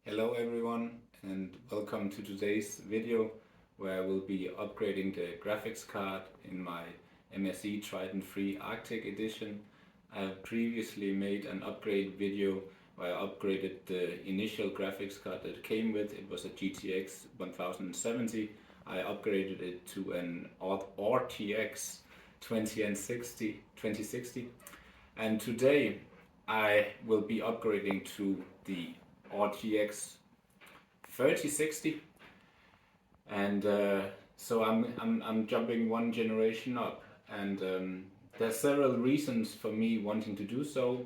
Hello everyone and welcome to today's video where I will be upgrading the graphics card in my MSI Trident 3 Arctic edition. I have previously made an upgrade video where I upgraded the initial graphics card that it came with. It was a GTX 1070. I upgraded it to an RTX 2060, and today I will be upgrading to the RTX 3060, and so I'm jumping one generation up, and there's several reasons for me wanting to do so.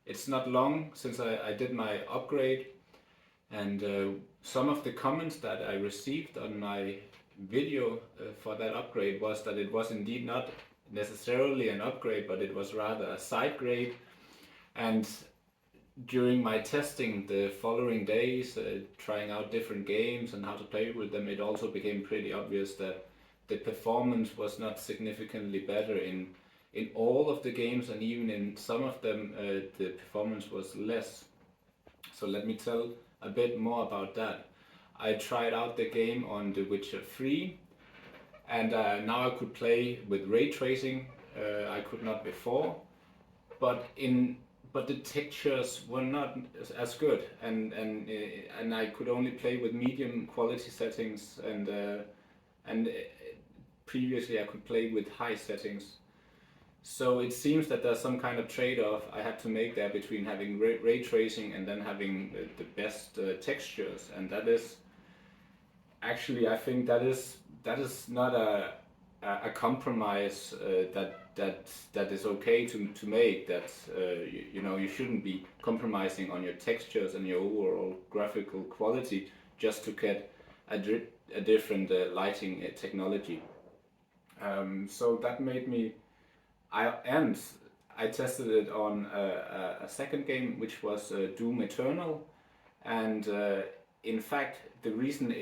It's not long since I did my upgrade, and some of the comments that I received on my video for that upgrade was that it was indeed not necessarily an upgrade, but it was rather a side grade. And during my testing the following days, trying out different games and how to play with them, it also became pretty obvious that the performance was not significantly better in all of the games, and even in some of them the performance was less. So let me tell a bit more about that. I tried out the game on The Witcher 3, and now I could play with ray tracing. I could not before, but the textures were not as good, and I could only play with medium quality settings, and previously I could play with high settings. So it seems that there's some kind of trade-off I had to make there between having ray tracing and then having the best textures, and that is actually, I think that is not a compromise that is okay to make. That you know, you shouldn't be compromising on your textures and your overall graphical quality just to get a different lighting technology. So that made me. I tested it on a second game, which was Doom Eternal, and in fact the reason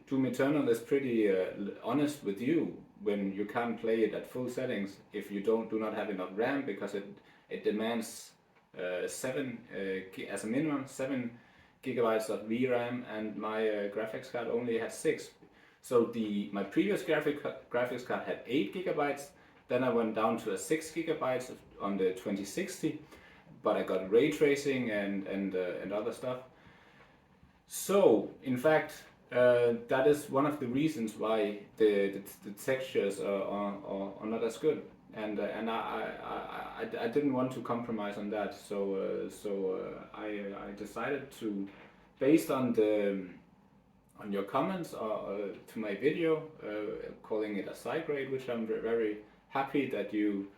Doom Eternal is pretty honest with you when you can't play it at full settings if you do not have enough RAM, because it demands 7 as a minimum 7 gigabytes of VRAM, and my graphics card only has 6. So my previous graphics card had 8 gigabytes. Then I went down to a 6 gigabytes on the 2060, but I got ray tracing and other stuff. So in fact, that is one of the reasons why the textures are not as good, and I didn't want to compromise on that. So I decided to, based on your comments to my video, calling it a side grade, which I'm very happy that you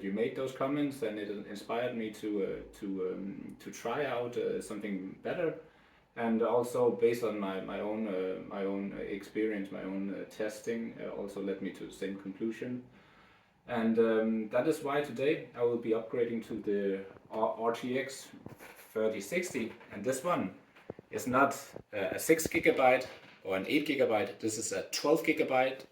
made those comments, and it inspired me to try out something better, and also based on my own experience, my own testing, also led me to the same conclusion, and that is why today I will be upgrading to the RTX 3060, and this one is not a 6 gigabyte or an 8 gigabyte. This is a 12 gigabyte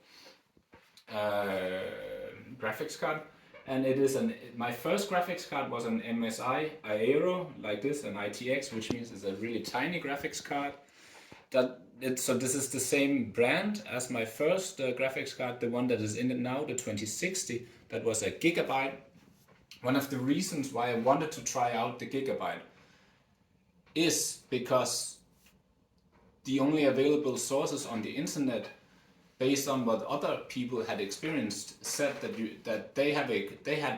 graphics card, and it is my first graphics card was an MSI Aero, like this, an RTX, which means it's a really tiny graphics card. So this is the same brand as my first graphics card, the one that is in it now, the 2060, that was a gigabyte. One of the reasons why I wanted to try out the gigabyte is because the only available sources on the internet, based on what other people had experienced, said that they had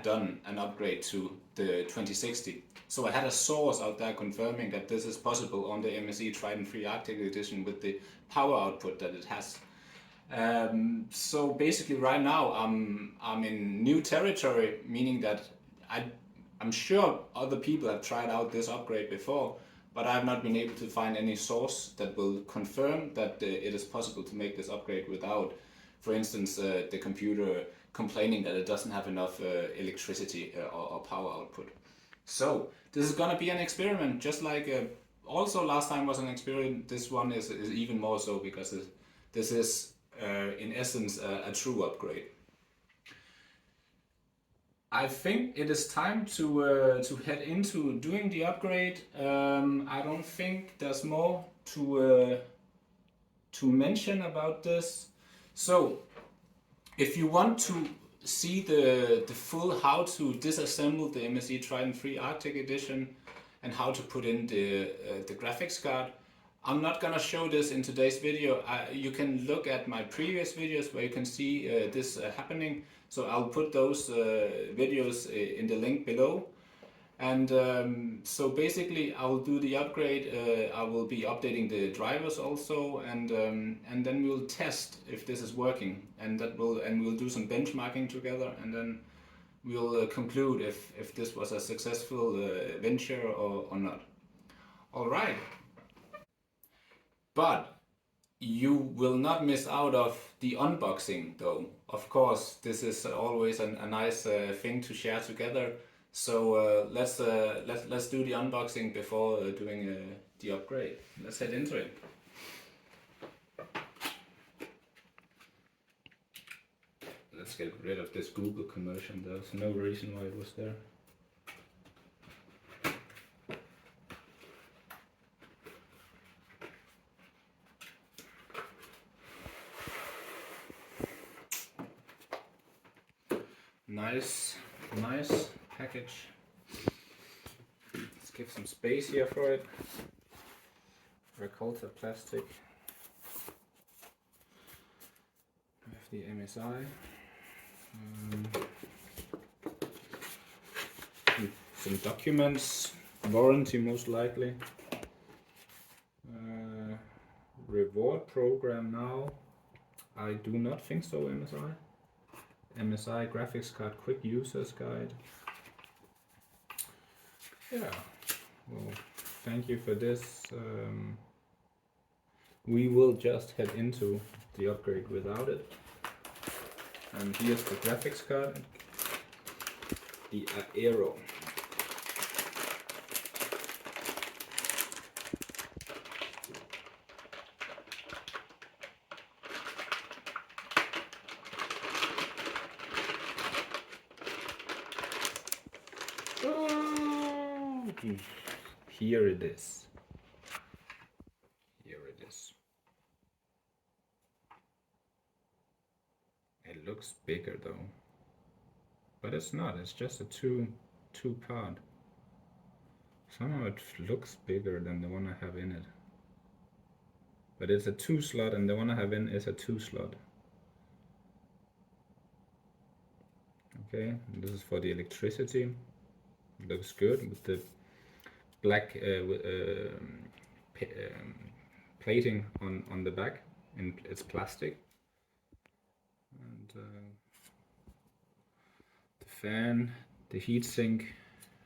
done an upgrade to the 2060. So I had a source out there confirming that this is possible on the MSI Trident 3 Arctic edition with the power output that it has. So basically, right now I'm in new territory, meaning that I'm sure other people have tried out this upgrade before, but I have not been able to find any source that will confirm that it is possible to make this upgrade without, for instance, the computer complaining that it doesn't have enough electricity or power output. So this is gonna be an experiment, just like also last time was an experiment. This one is even more so, because this is in essence a true upgrade. I think it is time to head into doing the upgrade. I don't think there's more to mention about this. So if you want to see the full how to disassemble the MSI Trident 3 Arctic Edition and how to put in the graphics card, I'm not gonna show this in today's video. You can look at my previous videos where you can see this happening. So I'll put those videos in the link below. And so basically, I will do the upgrade. I will be updating the drivers also, and then we'll test if this is working, and we'll do some benchmarking together, and then we'll conclude if this was a successful venture or not. All right, but you will not miss out of the unboxing, though. Of course, this is always a nice thing to share together. So let's do the unboxing before doing the upgrade. Let's head into it. Let's get rid of this Google commercial. There's no reason why it was there. Nice package. Let's give some space here for it. Recolta plastic. We have the MSI. Some documents, warranty most likely. Reward program now. I do not think so, MSI. MSI graphics card quick users guide. Yeah, well, thank you for this. We will just head into the upgrade without it. And here's the graphics card, the Aero. Here it is. Here it is. It looks bigger though, but it's not. It's just a two part. Somehow it looks bigger than the one I have in it. But it's a 2 slot, and the one I have in is a 2 slot. Okay, and this is for the electricity. It looks good with the black plating on the back, and it's plastic. And the fan, the heatsink,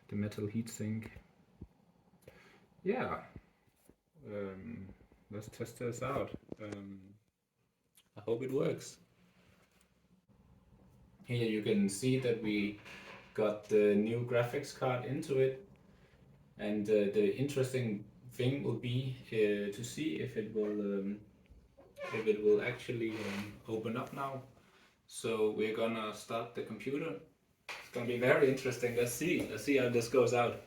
the metal heatsink. Yeah, let's test this out. I hope it works. Here you can see that we got the new graphics card into it, and the interesting thing will be to see if it will actually open up now. So we're gonna start the computer. It's gonna be very interesting. Let's see how this goes out.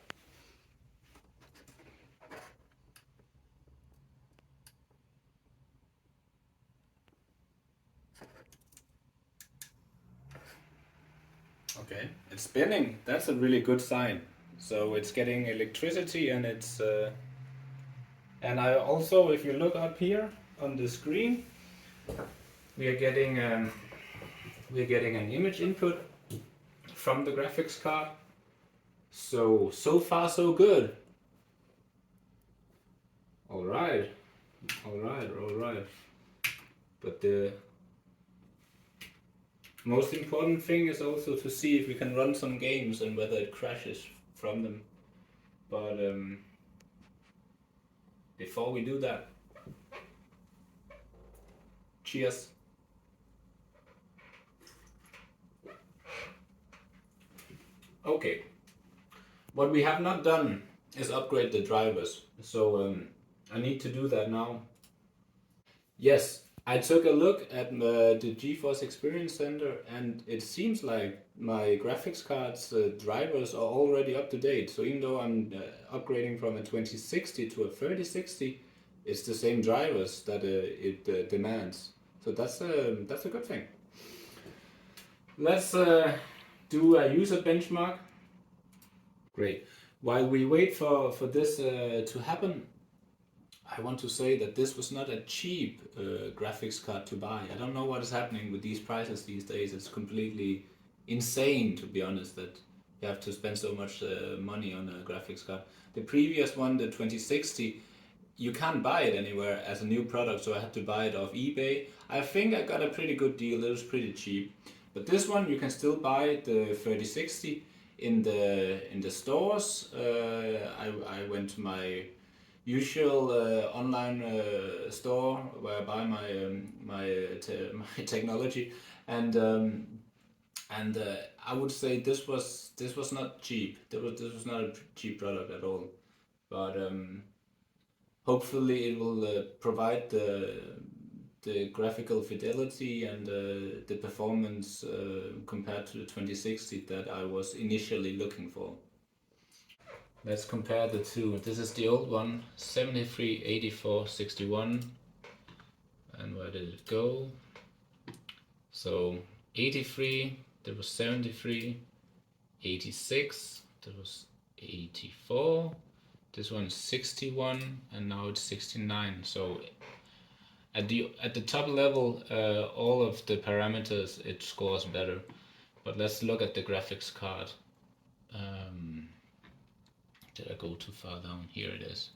Okay, it's spinning. That's a really good sign. So it's getting electricity, and it's and I also, if you look up here on the screen, we are getting an image input from the graphics card. So far so good. All right. But the most important thing is also to see if we can run some games and whether it crashes from them. But before we do that, cheers. Okay, what we have not done is upgrade the drivers, so I need to do that now. Yes, I took a look at the GeForce Experience Center, and it seems like my graphics card's drivers are already up to date. So even though I'm upgrading from a 2060 to a 3060, it's the same drivers that it demands. So that's a good thing. Let's do a user benchmark. Great. While we wait for this to happen, I want to say that this was not a cheap graphics card to buy. I don't know what is happening with these prices these days. It's completely insane, to be honest, that you have to spend so much money on a graphics card. The previous one, the 2060, you can't buy it anywhere as a new product, so I had to buy it off eBay. I think I got a pretty good deal. It was pretty cheap. But this one, you can still buy the 3060 in the stores. I went to my usual online store where I buy my technology, and I would say this was not cheap. This was not a cheap product at all. But hopefully it will provide the graphical fidelity and the performance compared to the 2060 that I was initially looking for. Let's compare the two. This is the old one, 73, 84, 61. And where did it go? So 83, there was 73, 86, there was 84. This one's 61, and now it's 69. So at the top level, all of the parameters it scores better. But let's look at the graphics card. Did I go too far down? Here it is.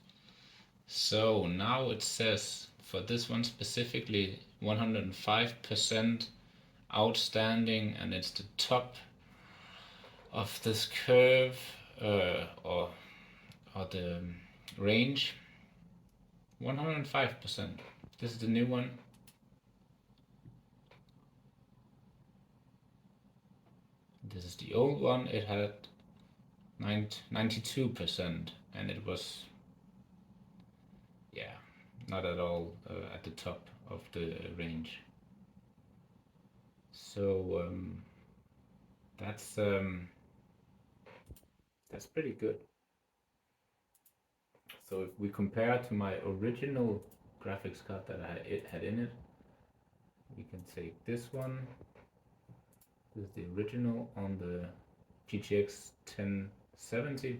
So now it says for this one specifically 105% outstanding, and it's the top of this curve or the range. 105%. This is the new one. This is the old one. It had 92%, and it was, yeah, not at all at the top of the range. So that's pretty good. So if we compare to my original graphics card that I had in it, we can take this one. This is the original on the GTX 1070,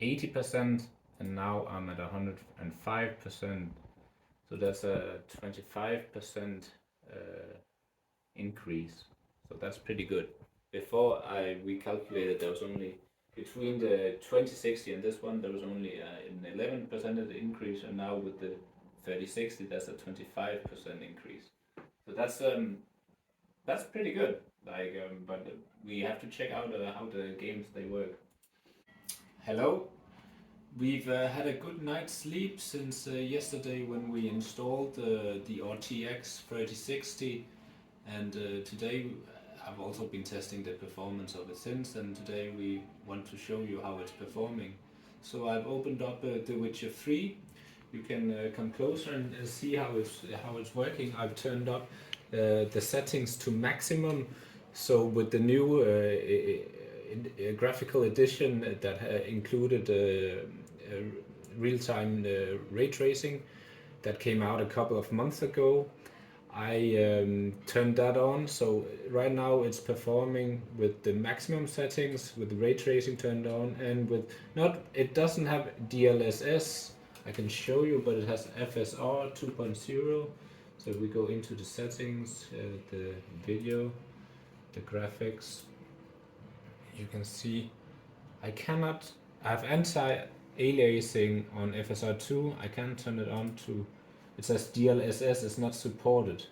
80%, and now I'm at 105%. So that's a 25% increase. So that's pretty good. Before we calculated there was only between the 2060 and this one there was only an 11% increase, and now with the 3060 that's a 25% increase. So that's pretty good. Like, but we have to check out how the games they work. Hello. We've had a good night's sleep since yesterday when we installed the RTX 3060, and today I've also been testing the performance of it since, and today we want to show you how it's performing. So I've opened up The Witcher 3. You can come closer and see how it's working. I've turned up the settings to maximum. So with the new graphical edition that included real-time ray tracing that came out a couple of months ago, I turned that on. So right now it's performing with the maximum settings, with the ray tracing turned on, and with not, it doesn't have DLSS. I can show you, but it has FSR 2.0. So if we go into the settings, the video, the graphics, you can see I have anti-aliasing on FSR2. I can turn it on to, it says DLSS is not supported,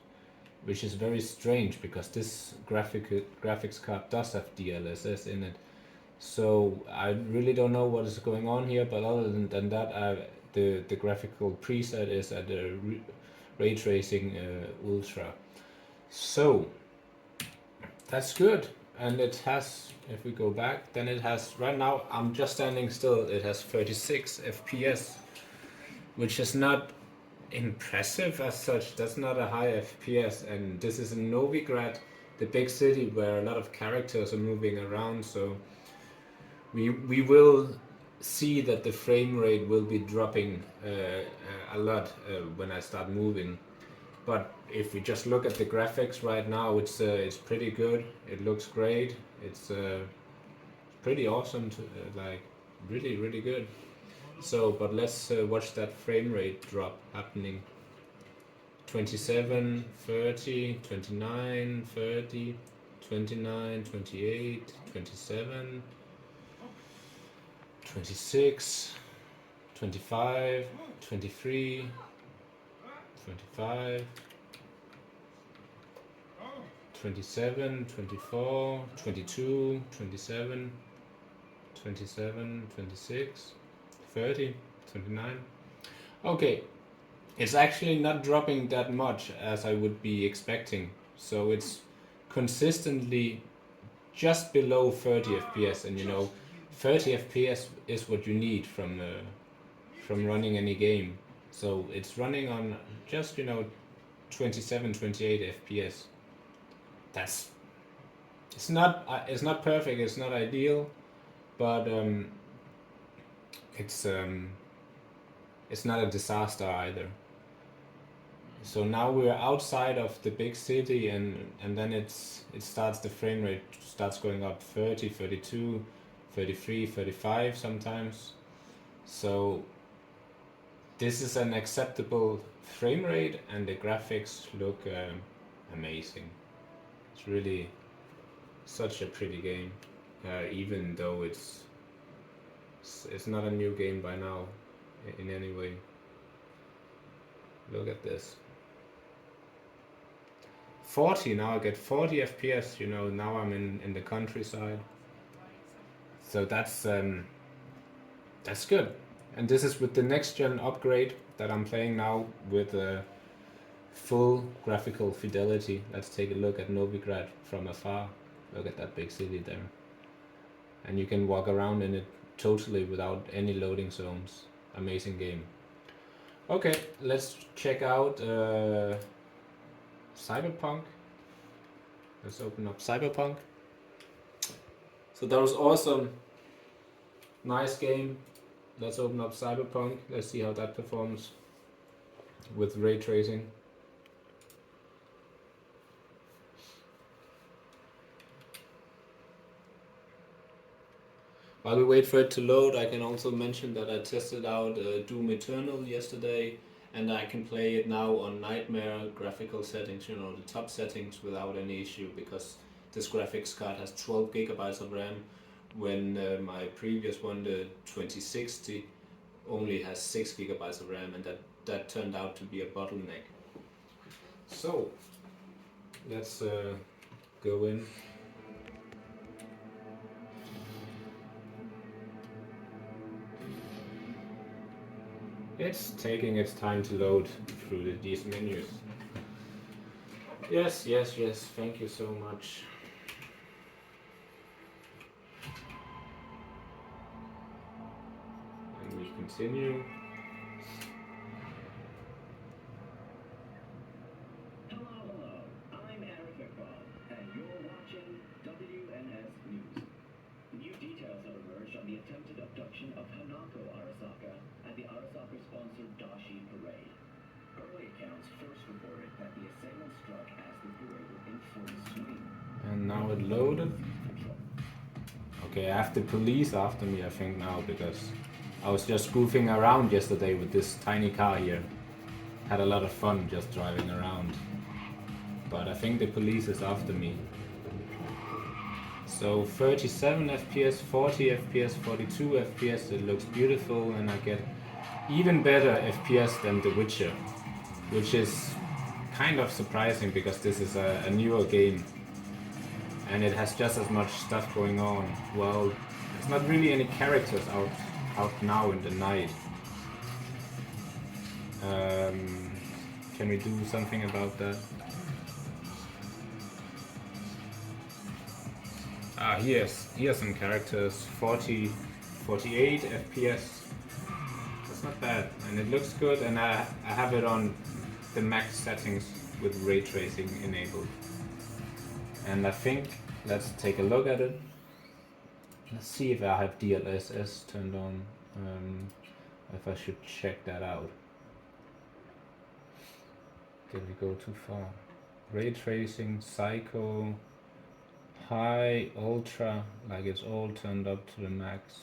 which is very strange because this graphics card does have DLSS in it. So I really don't know what is going on here, but other than that, the graphical preset is at the ray tracing ultra. So that's good. And it has, if we go back, then it has, right now I'm just standing still, it has 36 FPS, which is not impressive as such. That's not a high FPS, and this is in Novigrad, the big city where a lot of characters are moving around. So we will see that the frame rate will be dropping a lot when I start moving. But if we just look at the graphics right now, it's pretty good. It looks great. It's pretty awesome. Like really good. So, but let's watch that frame rate drop happening. 27, 30, 29, 30, 29, 28, 27, 26, 25, 23, 25, 27, 24, 22, 27, 27, 26, 30, 29. Okay, it's actually not dropping that much as I would be expecting. So it's consistently just below 30 FPS, and 30 FPS is what you need from running any game. So it's running on just 27, 28 FPS. It's not perfect. It's not ideal, but it's not a disaster either. So now we're outside of the big city, and then the frame rate starts going up 30, 32, 33, 35 sometimes. So this is an acceptable frame rate, and the graphics look amazing. It's really such a pretty game, even though it's not a new game by now in any way. Look at this. 40, now I get 40 FPS, now I'm in the countryside. So that's good. And this is with the next gen upgrade that I'm playing now with full graphical fidelity. Let's take a look at Novigrad from afar. Look at that big city there. And you can walk around in it totally without any loading zones. Amazing game. Okay, let's check out Cyberpunk. Let's open up Cyberpunk. So that was awesome. Nice game. Let's open up Cyberpunk. Let's see how that performs with ray tracing. While we wait for it to load, I can also mention that I tested out Doom Eternal yesterday, and I can play it now on Nightmare graphical settings, the top settings, without any issue, because this graphics card has 12 gigabytes of RAM, when my previous one, the 2060, only has 6 gigabytes of RAM, and that turned out to be a bottleneck. So let's go in. It's taking its time to load through these menus. Yes, thank you so much. And we continue. Hello, I'm Eric McFall, and you're watching WNS News. New details have emerged on the attempted abduction of Hanako Arasaka at the Arasaka-sponsored Dashi Parade. Early accounts first reported that the assailant struck as the parade was in full swing. And now it loaded. Okay, I have the police after me, I think, now, because I was just goofing around yesterday with this tiny car here. Had a lot of fun just driving around. But I think the police is after me. So 37 FPS, 40 FPS, 42 FPS, it looks beautiful, and I get even better FPS than The Witcher, which is kind of surprising because this is a newer game and it has just as much stuff going on. Well, there's not really any characters out now in the night. Can we do something about that? Here's some characters. 40, 48 FPS. That's not bad. and it looks good, and I have it on the max settings with ray tracing enabled. And I think, let's take a look at it. Let's see if I have DLSS turned on, if I should check that out. Did we go too far? Ray tracing, psycho, high, ultra, like it's all turned up to the max.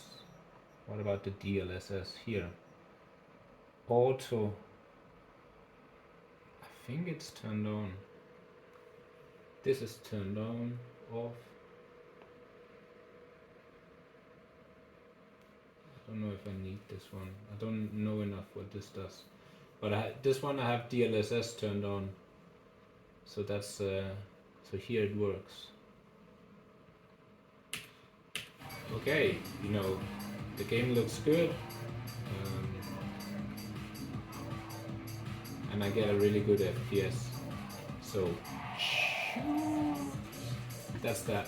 What about the DLSS here? Auto, I think it's turned on. This is turned on, off. I don't know if I need this one. I don't know enough what this does. But this one I have DLSS turned on. So that's, so here it works. Okay, you know, the game looks good. And I get a really good FPS. So, that's that.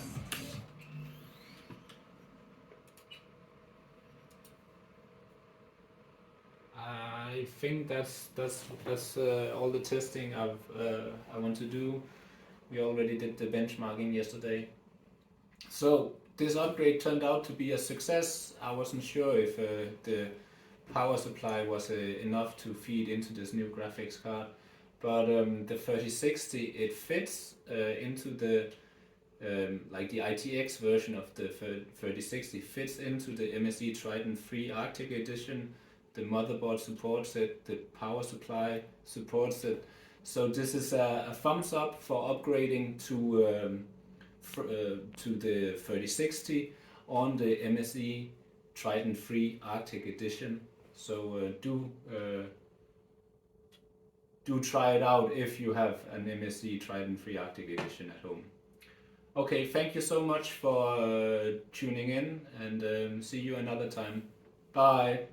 I think that's all the testing I want to do. We already did the benchmarking yesterday. So this upgrade turned out to be a success. I wasn't sure if the power supply was enough to feed into this new graphics card, but the 3060, it fits into the like the RTX version of the 3060 fits into the MSI Trident 3 Arctic edition. The motherboard supports it, the power supply supports it. So this is a thumbs up for upgrading to the 3060 on the MSI Trident 3 Arctic edition. So do try it out if you have an MSI Trident 3 Arctic edition at home. Okay, thank you so much for tuning in, and see you another time. Bye!